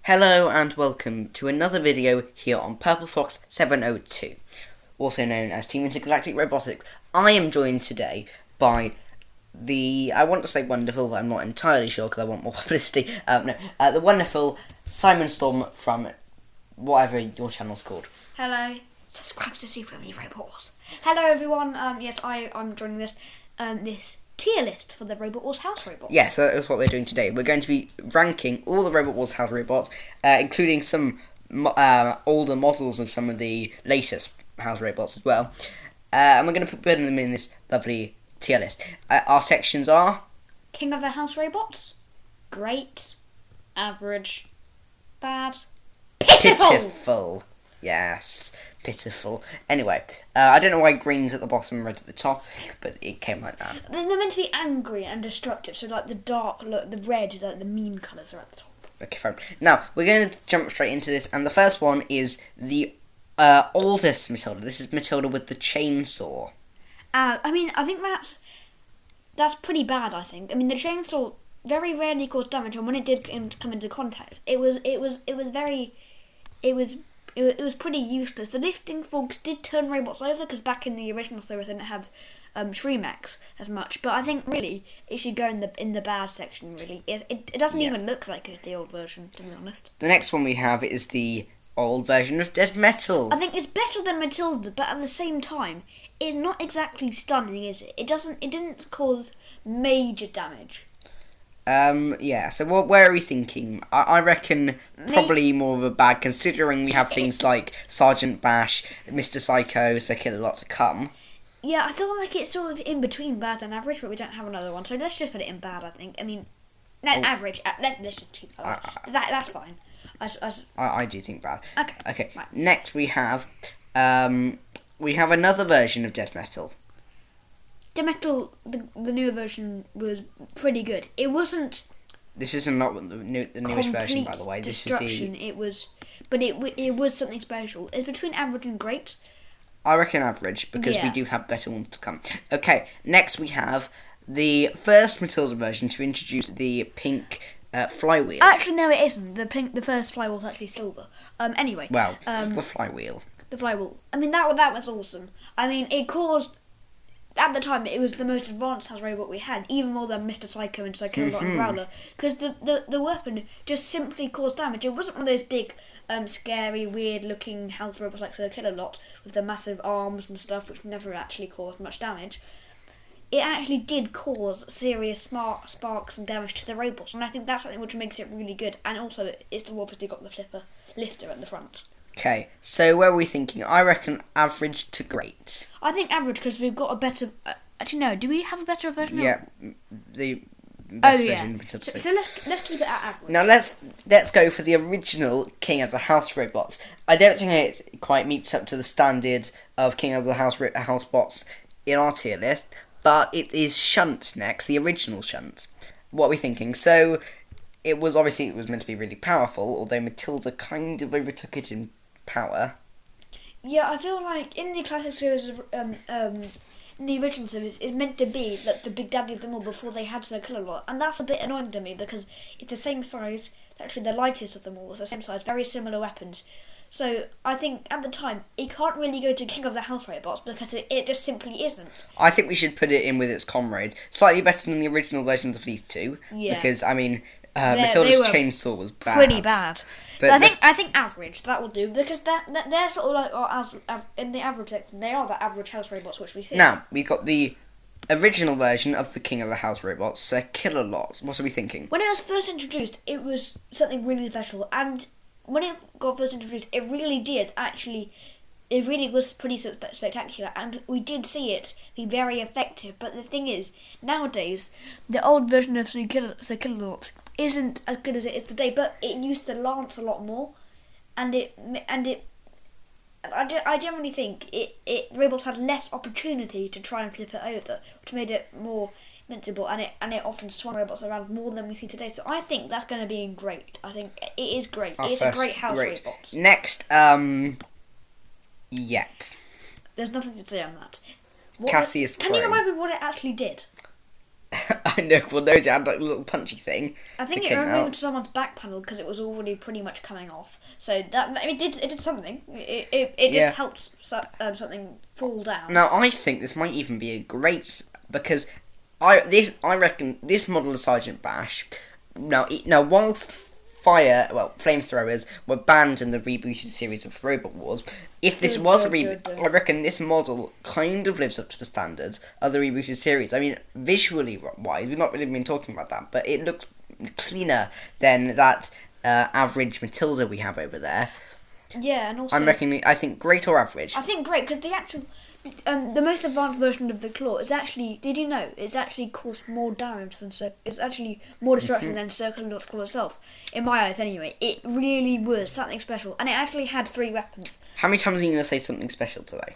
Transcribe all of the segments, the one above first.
Hello and welcome to another video here on Purple Fox 702, also known as Team Intergalactic Robotics. I am joined today by I want to say wonderful, but I'm not entirely sure because I want more publicity. The wonderful Simon Storm from whatever your channel's called. Hello, subscribe to see how many Robot Wars. Hello everyone, yes, I'm joining this tier list for the Robot Wars house robots. Yes, that is what we're doing today. We're going to be ranking all the Robot Wars house robots, including some older models of some of the latest house robots as well. And we're going to put them in this lovely tier list. Our sections are King of the House Robots, Great, Average, Bad, Pitiful. Yes, pitiful. Anyway, I don't know why green's at the bottom and red at the top, but it came like that. They're meant to be angry and destructive, so like the dark, look, the red, like the mean colours are at the top. Okay, fine. Now, we're going to jump straight into this, and the first one is the oldest Matilda. This is Matilda with the chainsaw. I think that's pretty bad, I think. I mean, the chainsaw very rarely caused damage, and when it did come into contact, it was pretty useless. The lifting forks did turn robots over, because back in the original series they didn't have Shreemax as much. But I think really it should go in the bad section. Really, it doesn't even look like the old version, to be honest. The next one we have is the old version of Dead Metal. I think it's better than Matilda, but at the same time, it's not exactly stunning, is it? It didn't cause major damage. Yeah, so where are we thinking? I reckon probably more of a bad, considering we have things like Sergeant Bash, Mr. Psycho, so Kill a Lot to come. Yeah, I feel like it's sort of in between bad and average, but we don't have another one, so let's just put it in bad, I think. I mean, average, let's just keep it like that. That's fine. I do think bad. Okay. Right. Next we have another version of Dead Metal. Dead Metal, the newer version was pretty good. It wasn't. This is not the newest version, by the way. This destruction. is the. It was, but it was something special. It's between average and great. I reckon average, because we do have better ones to come. Okay, next we have the first Matilda version to introduce the pink flywheel. Actually, no, it isn't. The first flywheel is actually silver. Anyway. Well, the flywheel. The flywheel. I mean, that was awesome. I mean, it caused. At the time, it was the most advanced house robot we had, even more than Mr. Psycho and Psycho and Growler, because the weapon just simply caused damage. It wasn't one of those big, scary, weird-looking house robots like Sir Kill-a-Lot with the massive arms and stuff, which never actually caused much damage. It actually did cause serious sparks and damage to the robots, and I think that's something which makes it really good. And also, it's still obviously got the lifter at the front. Okay, so where are we thinking? I reckon average to great. I think average, because we've got a better. Actually, no. Do we have a better version? Yeah, the best version. So let's keep it at average. Now let's go for the original King of the House robots. I don't think it quite meets up to the standard of King of the House bots in our tier list, but it is Shunt next, the original Shunt. What are we thinking? So it was meant to be really powerful, although Matilda kind of overtook it in power. Yeah, I feel like in the classic series of in the original series, it's meant to be like the big daddy of them all before they had Sir Kill-a-Lot, and that's a bit annoying to me because it's the same size. Actually, the lightest of them all is the same size, very similar weapons. So I think at the time it can't really go to King of the House robots because it just simply isn't. I think we should put it in with its comrades, slightly better than the original versions of these two. Yeah. Because I mean, Matilda's chainsaw was bad. Pretty bad. But so I think average, that will do, because they're sort of like, in the average section, they are the average house robots which we see. Now, we've got the original version of the King of the House robots, Sir Kill-a-Lot. What are we thinking? When it was first introduced, it was something really special, and when it got first introduced, it really was pretty spectacular, and we did see it be very effective. But the thing is, nowadays, the old version of Sir Kill-a-Lot isn't as good as it is today, but it used to lance a lot more, I generally think robots had less opportunity to try and flip it over, which made it more invincible, and it often swung robots around more than we see today. So I think that's going to be great. I think it is great. It's a great house robot. Next, yep. There's nothing to say on that. Cassius Can you remind me what it actually did? I know, well, those had like a little punchy thing. I think that it came removed out. someone's back panel because it was already pretty much coming off. So that it did something. It just Yeah. helped something fall down. Now, I think this might even be a great because I reckon this model of Sergeant Bash. Now, whilst flamethrowers were banned in the rebooted series of Robot Wars. If this was a reboot, I reckon this model kind of lives up to the standards of the rebooted series. I mean, visually wise, we've not really been talking about that, but it looks cleaner than that average Matilda we have over there. Yeah, and also I think great or average. I think great because the actual the most advanced version of the claw is actually. Did you know it's actually caused more damage than it's actually more destruction than Circular Dot's claw itself. In my eyes, anyway, it really was something special, and it actually had 3 weapons. How many times are you going to say something special today?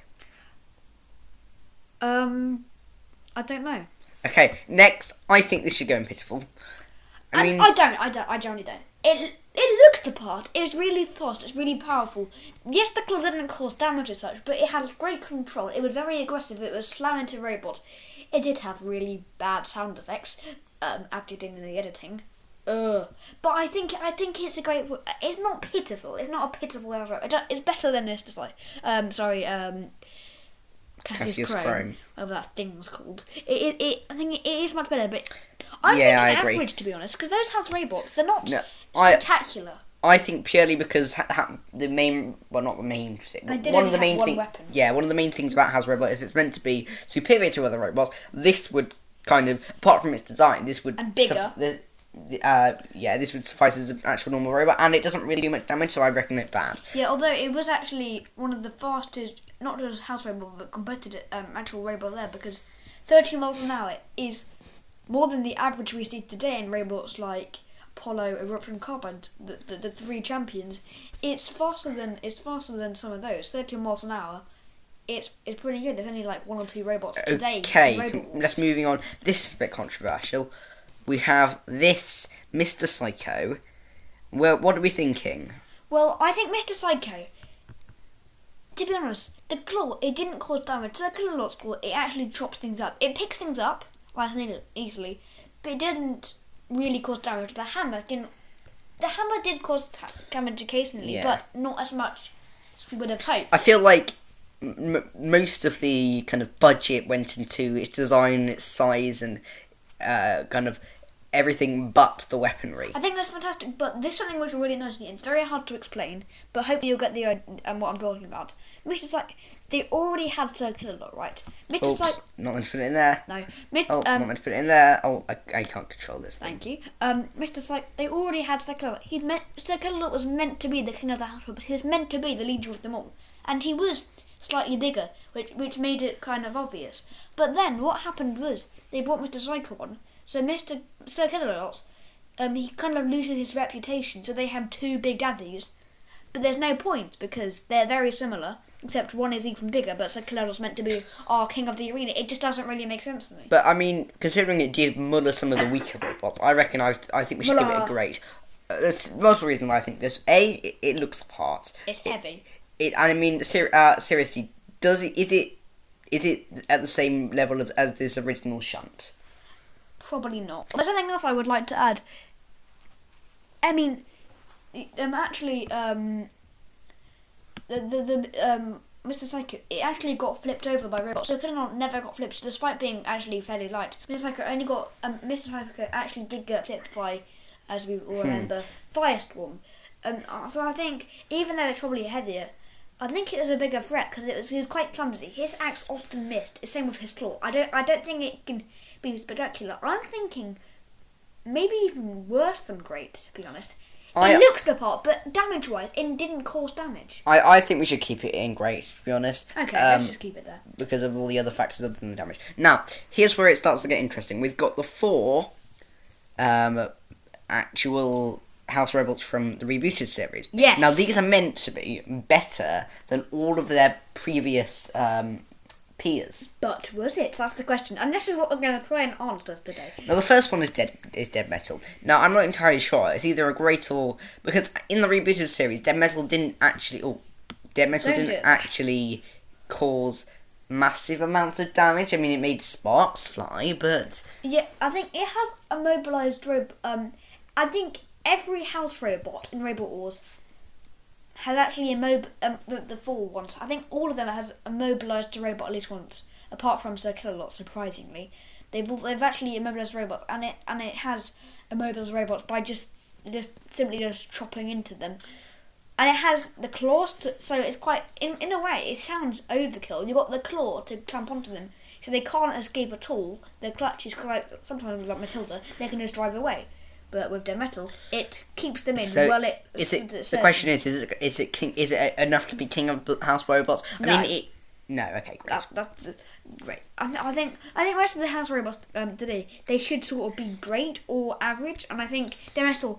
I don't know. Okay, next, I think this should go in Pitiful. I generally don't. It looks the part. It's really fast. It's really powerful. Yes, the claw didn't cause damage as such, but it had great control. It was very aggressive. It was slamming into robots. It did have really bad sound effects. After doing the editing. But I think it's a great. It's not pitiful. It's not a pitiful error. It's better than this. Cassius Chrome, whatever that thing's called. I think it is much better, but I'm thinking I agree. average, to be honest, because those house robots, they're not No, spectacular. I think purely because the main, well, not the main, one of the main things. Yeah, one of the main things about House Robot is it's meant to be superior to other robots. This would kind of, apart from its design, this would And bigger. This would suffice as an actual normal robot, and it doesn't really do much damage, so I reckon it's bad. Yeah, although it was actually one of the fastest, not just house robot, but competitive actual robot there, because 13 miles an hour is more than the average we see today in robots like Apollo, Eruption, Carbide, the 3 champions. It's faster than some of those. 13 miles an hour. It's pretty good. There's only like 1 or 2 robots today. Okay, let's moving on. This is a bit controversial. We have this Mr. Psycho. Well, what are we thinking? Well, I think Mr. Psycho, to be honest, the claw, it didn't cause damage. So the Killer Lot's claw, it actually chops things up. It picks things up, like easily, but it didn't really cause damage. The hammer did cause damage occasionally, but not as much as we would have hoped. I feel like most of the kind of budget went into its design, its size, and kind of everything but the weaponry. I think that's fantastic, but there's something which is really nice, and it's very hard to explain, but hopefully you'll get the what I'm talking about. Mr. Psycho, they already had Circular Lot, right? Mr. Psycho, not meant to put it in there. No. Not meant to put it in there. Oh, I can't control this thing. Thank you. Mr. Psycho, they already had Circular Lot. Circular Lot was meant to be the king of the house robots. He was meant to be the leader of them all. And he was slightly bigger, which made it kind of obvious. But then what happened was they brought Mr. Psycho on. So Mr. Circular Lot, he kind of loses his reputation. So they have 2 big daddies. But there's no point because they're very similar, except one is even bigger, but Circular Lot's meant to be our king of the arena. It just doesn't really make sense to me. But I mean, considering it did muller some of the weaker robots, I reckon I think we should give it a grade. There's multiple reasons why I think this. It looks the part. It's heavy. I mean, seriously, is it at the same level as this original Shunt? Probably not. There's something else I would like to add. I mean, the Mr. Psycho, it actually got flipped over by robots. So Circular Lot never got flipped, despite being actually fairly light. Mr. Psycho only got Mr. Psycho actually did get flipped by, as we all remember, Firestorm. So I think even though it's probably heavier, I think it was a bigger threat because he was quite clumsy. His axe often missed. It's same with his claw. I don't think it can be spectacular. I'm thinking maybe even worse than great, to be honest. It looks the part, but damage-wise, it didn't cause damage. I think we should keep it in great, to be honest. Okay, let's just keep it there. Because of all the other factors other than the damage. Now, here's where it starts to get interesting. We've got the 4 actual house robots from the rebooted series. Yes. Now, these are meant to be better than all of their previous peers. But was it? That's the question. And this is what we're going to try and answer today. Now, the first one is Dead Metal. Now, I'm not entirely sure. It's either a great or... Because in the rebooted series, Dead Metal didn't actually... Dead Metal didn't actually cause massive amounts of damage. I mean, it made sparks fly, but Yeah, I think it has immobilised robot. I think every house robot in Robot Wars has actually the full ones. I think all of them has immobilised a robot at least once, apart from Sir Killalot. Surprisingly, they've actually immobilised robots, and it has immobilised robots by just simply chopping into them. And it has the claws, so it's quite in a way it sounds overkill. You've got the claw to clamp onto them, so they can't escape at all. Their clutches, like sometimes like Matilda, they can just drive away. But with their metal, it keeps them in. so well, the question is it enough to be king of the house robots? No. I mean, no. Okay, great. That's great. I think most of the house robots today, they should sort of be great or average, and I think Demetal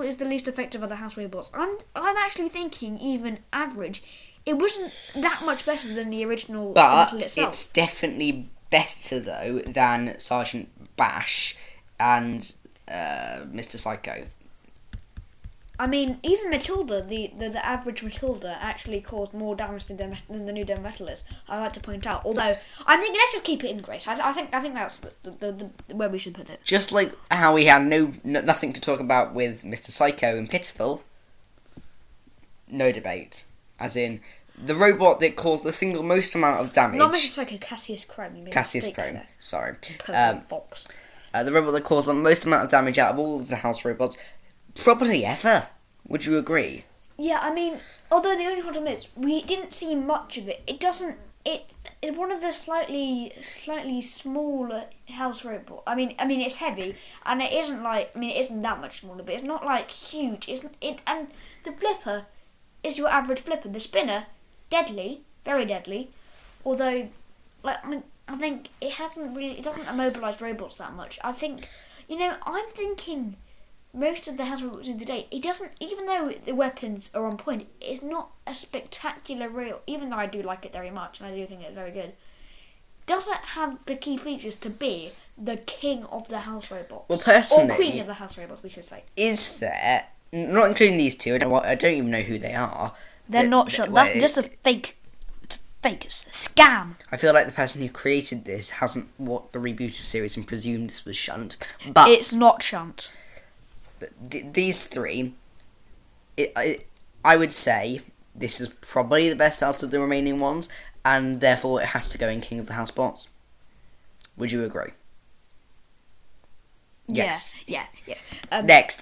is the least effective of the house robots. I'm actually thinking even average. It wasn't that much better than the original But Demetal itself. it's definitely better though than Sergeant Bash and Mr. Psycho. I mean, even Matilda, the average Matilda, actually caused more damage than the new Demetal is. I like to point out. Although I think let's just keep it in great. I think that's the where we should put it. Just like how we had nothing to talk about with Mr. Psycho and Pitiful. No debate. As in, the robot that caused the single most amount of damage. Not Mr. Psycho, Cassius Chrome. You made Cassius a mistake Chrome. there. Sorry. Purple Fox. The robot that caused the most amount of damage out of all of the house robots, probably ever. Would you agree? Yeah, I mean, although the only problem is we didn't see much of it. It doesn't. It's one of the slightly smaller house robot. I mean, it's heavy, and it isn't like. I mean, it isn't that much smaller, but it's not like huge. And the flipper is your average flipper. The spinner, deadly, very deadly. Although, I think it doesn't immobilise robots that much. I think, I'm thinking most of the house robots in today, it doesn't, even though the weapons are on point, it's not a spectacular even though I do like it very much, and I do think it's very good, doesn't have the key features to be the king of the house robots. Well, personally, or queen of the house robots, we should say. Is there, not including these two, I don't even know who they are. They're not sure. That's just a fake. It's a scam. I feel like the person who created this hasn't watched the rebooted series and presumed this was Shunt. But it's not Shunt. But these three, I would say this is probably the best out of the remaining ones, and therefore it has to go in King of the House Bots. Would you agree? Yes. Yeah. Next,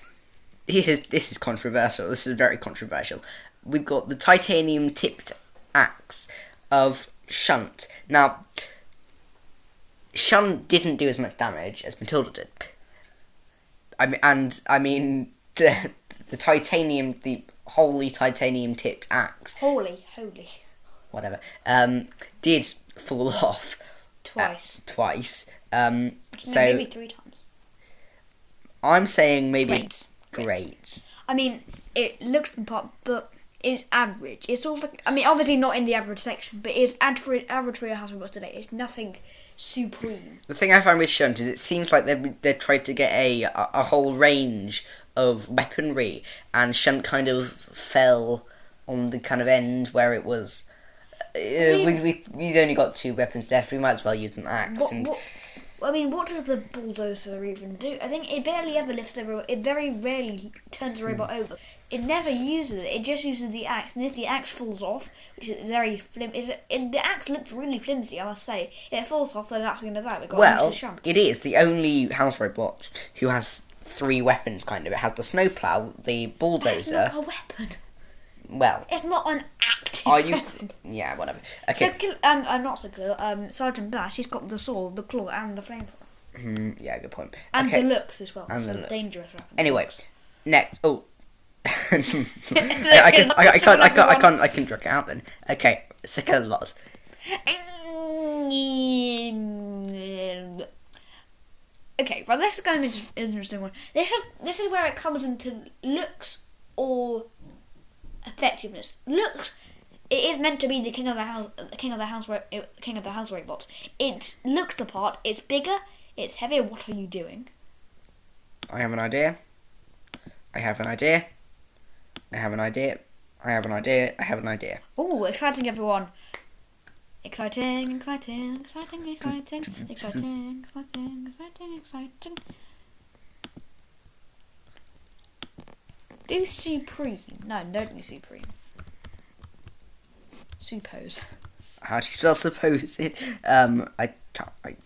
this is controversial. This is very controversial. We've got the titanium tipped axe of Shunt. Now, Shunt didn't do as much damage as Matilda did. I mean the titanium, the holy titanium tipped axe. Holy. Whatever. Did fall off twice. So maybe 3 times. I'm saying maybe great. I mean, it looks the part, but it's average. It's sort of obviously not in the average section, but it's average for your house robots today. It's nothing supreme. The thing I find with Shunt is it seems like they tried to get a whole range of weaponry, and Shunt kind of fell on the kind of end where it was. We've only got 2 weapons left. We might as well use an axe. What does the bulldozer even do? I think it barely ever lifts a robot. It very rarely turns a robot over. It never uses it. It just uses the axe. And if the axe falls off, which is very flimsy, the axe looks really flimsy, I must say. If it falls off, then that's going to die. Well, it is the only house robot who has 3 weapons. Kind of. It has the snowplow, the bulldozer. It's not a weapon. Well, it's not an active weapon. Yeah, whatever. Okay. So, Sergeant Bash, he's got the sword, the claw, and the flamethrower. Yeah, good point. And okay. the looks as well. And so the look. Dangerous weapon. Anyway, next. Oh, I can drag it out then. Okay, second lots. Okay, well, this is going to be an interesting one. This is where it comes into looks or effectiveness. Looks, it is meant to be the king of the house robots. It looks the part. It's bigger. It's heavier. What are you doing? I have an idea. Oh, exciting, everyone! Exciting, exciting, exciting, exciting, exciting, exciting, exciting, exciting. Do Supreme. No, don't do Supreme. Suppose. How do you spell suppose? I can't.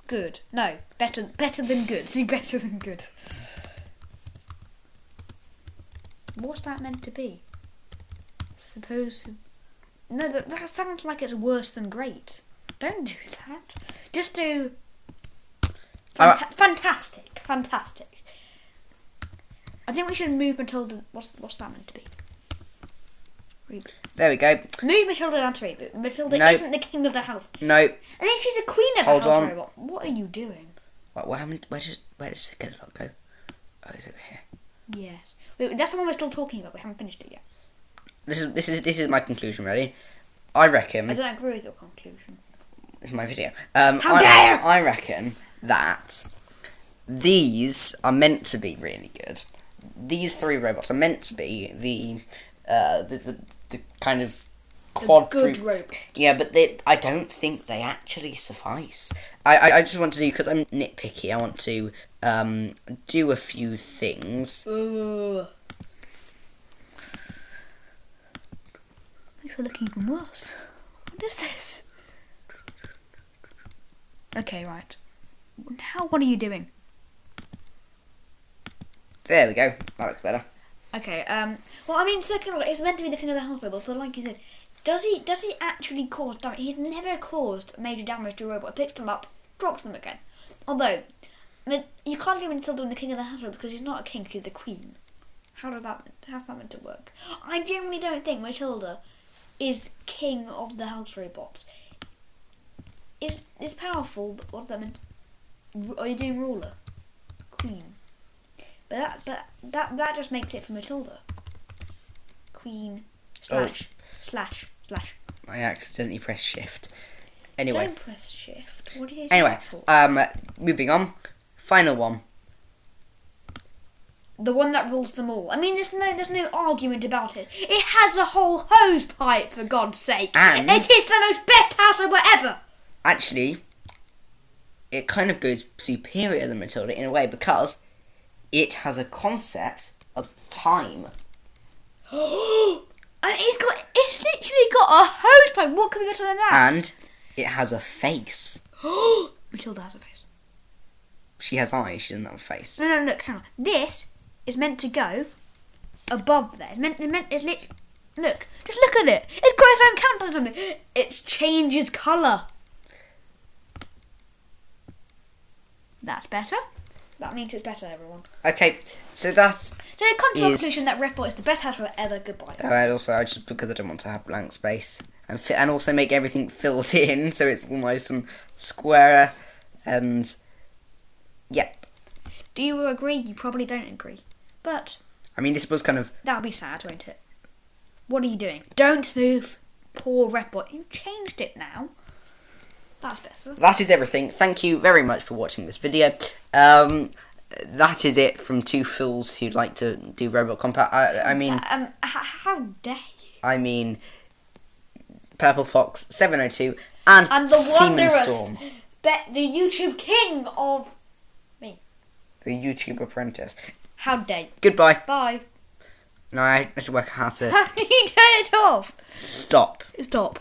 Good. No, better than good. See, better than good. What's that meant to be? Suppose. No, that sounds like it's worse than great. Don't do that. Just do. Fantastic. Fantastic. I think we should move Matilda. What's that meant to be? Reboot. There we go. Move Matilda down to reboot. Matilda isn't the king of the house. No. I mean, she's a queen of the house robot. What are you doing? What happened? Where does the second lot go? Oh, it's over here. Yes. Wait, that's the one we're still talking about. We haven't finished it yet. This is my conclusion. Ready? I reckon. I don't agree with your conclusion. It's my video. How dare! I reckon that these are meant to be really good. These 3 robots are meant to be the kind of quad good robots. Yeah, but I don't think they actually suffice. I just want to do, because I'm nitpicky, I want to do a few things. Makes it look even worse. What is this? Okay, right. Now what are you doing? There we go. That looks better. Okay, well, I mean, second of all, it's meant to be the king of the house robot, but like you said, does he actually cause damage? He's never caused major damage to a robot. Picks them up, drops them again. Although, I mean, you can't leave Matilda in the king of the house robot because she's not a king, she's a queen. How's that meant to work? I genuinely don't think Matilda is king of the house robots. It's powerful, but what does that mean? Are you doing ruler? Queen. But that just makes it for Matilda. Queen slash. I accidentally pressed shift. Anyway. Don't press shift. What are you Anyway, for? moving on. Final one. The one that rules them all. I mean, there's no argument about it. It has a whole hose pipe, for God's sake. And it is the most best house robot ever. Actually, it kind of goes superior than Matilda in a way, because it has a concept of time. And it's literally got a hose pipe. What can be better than that? And it has a face. Matilda has a face. She has eyes, she doesn't have a face. No, look, hang on. This is meant to go above there. It's literally... Look, just look at it. It's got its own countdown time. It changes colour. That's better. That means it's better, everyone. Okay, so that's... So it comes to the conclusion that Redbot is the best house robot ever. Goodbye. Alright, also, just because I don't want to have blank space. And also make everything filled in, so it's all nice and square. And... yeah. Do you agree? You probably don't agree. But... I mean, this was kind of... that'll be sad, won't it? What are you doing? Don't move. Poor Redbot. You've changed it now. That's better. That is everything. Thank you very much for watching this video. That is it from 2 fools who'd like to do Robot Combat. I mean... how dare you? I mean... Purple Fox 702 and the Seaman Wanderers. Storm. The YouTube king of... me. The YouTube apprentice. How dare you? Goodbye. Bye. No, I should work out how to... How do you turn it off? Stop. Stop.